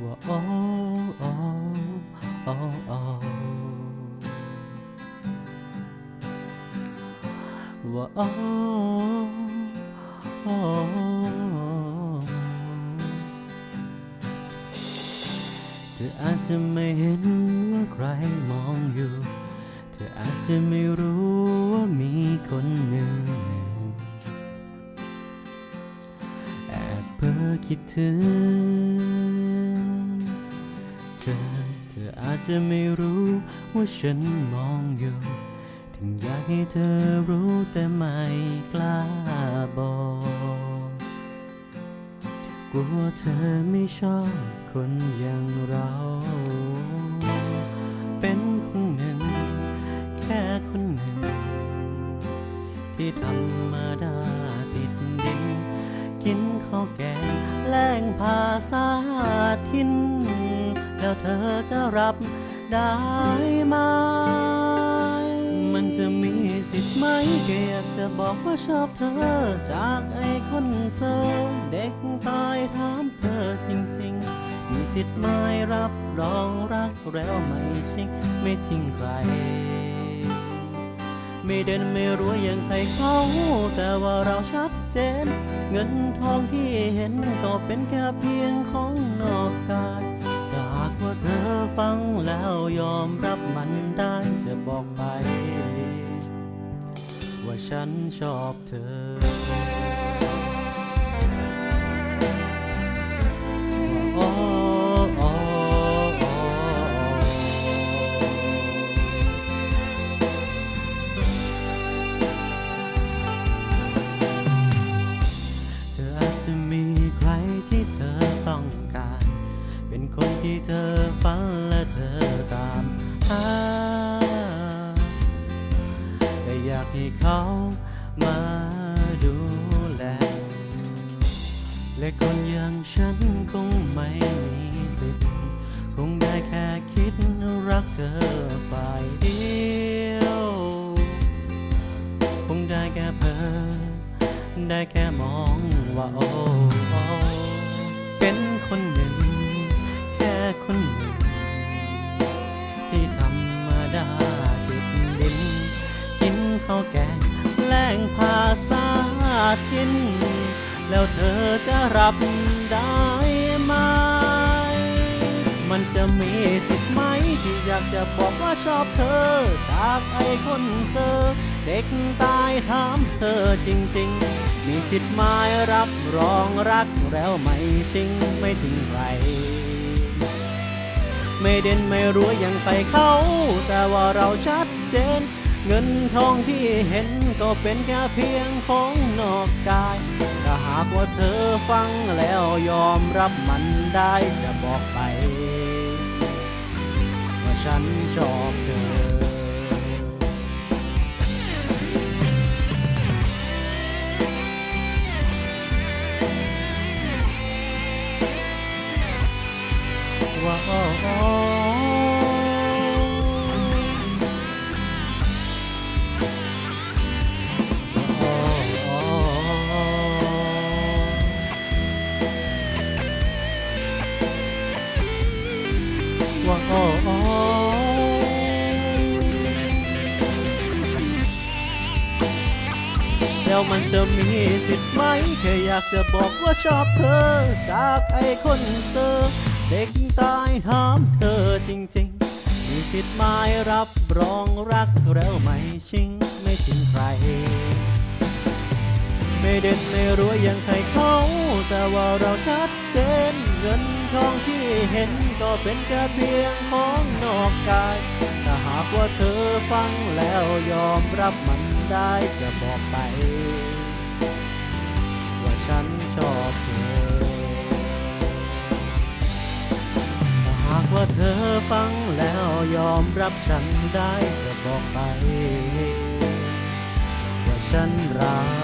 ว่าโอ้โอ้โอ้โอ้ว่าโอ้โอ้เธออาจจะไม่เห็นว่าใครมองอยู่เธออาจจะไม่รู้ว่ามีคนหนึ่งแอบเพ้อคิดถึงเธออาจจะไม่รู้ว่าฉันมองอยู่ถึงอยากให้เธอรู้แต่ไม่กล้าบอกกลัวเธอไม่ชอบคนอย่างเราเป็นคนหนึ่งแค่คนหนึ่งที่ธรรมดาติดดินกินข้าวแกงแล้งภาษาถิ่นแล้วเธอจะรับได้ไหมมันจะมีสิทธิ์ไหมแค่อยากจะบอกว่าชอบเธอจากไอ้คนเซอร์เด็กตายถามเธอจริงๆมีสิทธิ์ไหมรับรองรักแล้วไม่ชิงไม่ทิ้งใครไม่เด่นไม่รวยอย่างใครเขาแต่ว่าเราชัดเจนเงินทองที่เห็นก็เป็นแค่เพียงของนอกกายถ้าหากว่าเธอฟังแล้วยอมรับมันได้จะบอกไปว่าฉันชอบเธอโอ้โอ้โอ้เธออาจจะมีใครที่เธอต้องการเป็นคนที่เธอฝันและเธอตามหาแต่อยากให้เขามาดูแลและคนอย่างฉันคงไม่มีสิทธิ์คงได้แค่คิดรักเธอฝ่ายเดียวคงได้แค่เพ้อได้แค่มองว่าโอ้โอ้เป็นคนหนึ่งแค่คนหนึ่งที่ธรรมดาติดดินกินข้าวแกงแล้งภาษาถิ่นแล้วเธอจะรับได้ไหมมันจะมีสิทธิ์ไหมที่อยากจะบอกว่าชอบเธอจากไอ้คนเซอร์เด็กตายถามเธอจริงๆมีสิทธิ์ไหมรับรองรักแล้วไม่ชิงไม่ทิ้งใครไม่เด่นไม่รวยอย่างใครเขาแต่ว่าเราชัดเจนเงินทองที่เห็นก็เป็นแค่เพียงของนอกกายถ้าหากว่าเธอฟังแล้วยอมรับมันได้จะบอกไปว่าฉันชอบเธอว่าโอ้โอ้ว่าโอ้โอ้แล้วมันจะมีสิทธิ์ไหมแค่อยากจะบอกว่าชอบเธอจากไอ้คนเซอร์เด็กตายถามเธอจริงๆมีสิทธิ์ไหมรับรองรักแล้วไม่ชิงไม่ทิ้งใครไม่เด่นไม่รวยอย่างใครเขาแต่ว่าเราชัดเจนเงินทองที่เห็นก็เป็นแค่เพียงของนอกกายถ้าหากว่าเธอฟังแล้วยอมรับมันได้จะบอกไปว่าฉันชอบเธอถ้าหากว่าเธอฟังแล้วยอมรับฉันได้จะบอกไปว่าฉันรัก